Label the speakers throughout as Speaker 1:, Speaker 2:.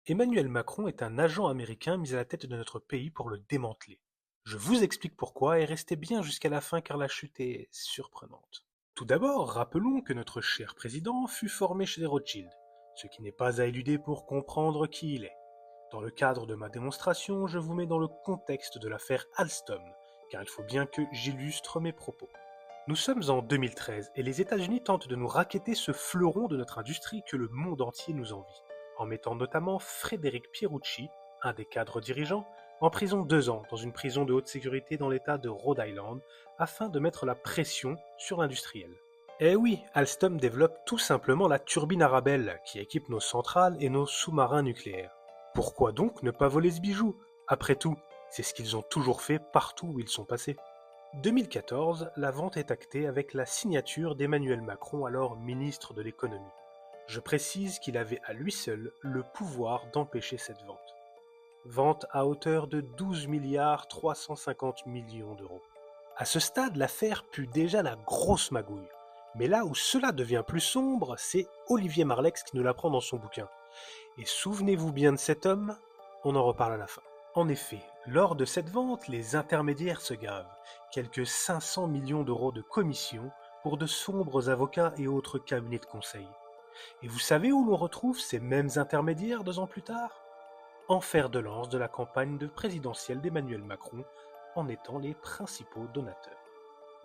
Speaker 1: Emmanuel Macron est un agent américain mis à la tête de notre pays pour le démanteler. Je vous explique pourquoi et restez bien jusqu'à la fin car la chute est surprenante. Tout d'abord, rappelons que notre cher président fut formé chez les Rothschild, ce qui n'est pas à éluder pour comprendre qui il est. Dans le cadre de ma démonstration, je vous mets dans le contexte de l'affaire Alstom, car il faut bien que j'illustre mes propos. Nous sommes en 2013 et les États-Unis tentent de nous racketter ce fleuron de notre industrie que le monde entier nous envie, en mettant notamment Frédéric Pierucci, un des cadres dirigeants, en prison 2 ans dans une prison de haute sécurité dans l'état de Rhode Island, afin de mettre la pression sur l'industriel. Eh oui, Alstom développe tout simplement la turbine Arabelle qui équipe nos centrales et nos sous-marins nucléaires. Pourquoi donc ne pas voler ce bijou? Après tout, c'est ce qu'ils ont toujours fait partout où ils sont passés. 2014, la vente est actée avec la signature d'Emmanuel Macron, alors ministre de l'économie. Je précise qu'il avait à lui seul le pouvoir d'empêcher cette vente. Vente à hauteur de 12 milliards 350 millions d'euros. À ce stade, l'affaire pue déjà la grosse magouille. Mais là où cela devient plus sombre, c'est Olivier Marleix qui nous l'apprend dans son bouquin. Et souvenez-vous bien de cet homme, on en reparle à la fin. En effet, lors de cette vente, les intermédiaires se gavent. Quelques 500 millions d'euros de commissions pour de sombres avocats et autres cabinets de conseil. Et vous savez où l'on retrouve ces mêmes intermédiaires 2 ans plus tard? En fer de lance de la campagne présidentielle d'Emmanuel Macron, en étant les principaux donateurs.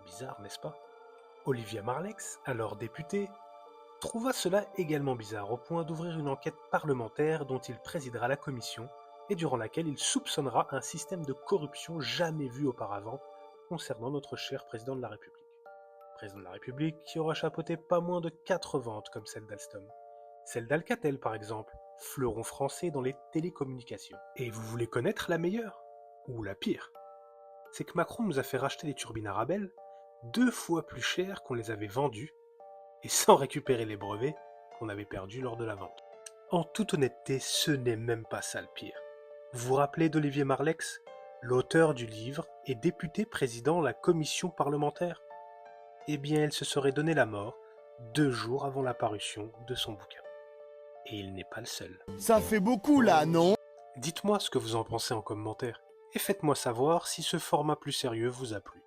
Speaker 1: Bizarre, n'est-ce pas? Olivier Marleix, alors député, trouva cela également bizarre au point d'ouvrir une enquête parlementaire dont il présidera la commission et durant laquelle il soupçonnera un système de corruption jamais vu auparavant concernant notre cher président de la République. Président de la République qui aura chapeauté pas moins de 4 ventes comme celle d'Alstom. Celle d'Alcatel par exemple, fleuron français dans les télécommunications. Et vous voulez connaître la meilleure? Ou la pire? C'est que Macron nous a fait racheter les turbines Arabelle 2 fois plus cher qu'on les avait vendues et sans récupérer les brevets qu'on avait perdus lors de la vente. En toute honnêteté, ce n'est même pas ça le pire. Vous vous rappelez d'Olivier Marleix, l'auteur du livre et député président de la commission parlementaire? Eh bien, il se serait donné la mort 2 jours avant la parution de son bouquin. Et il n'est pas le seul.
Speaker 2: Ça fait beaucoup là, non?
Speaker 1: Dites-moi ce que vous en pensez en commentaire, et faites-moi savoir si ce format plus sérieux vous a plu.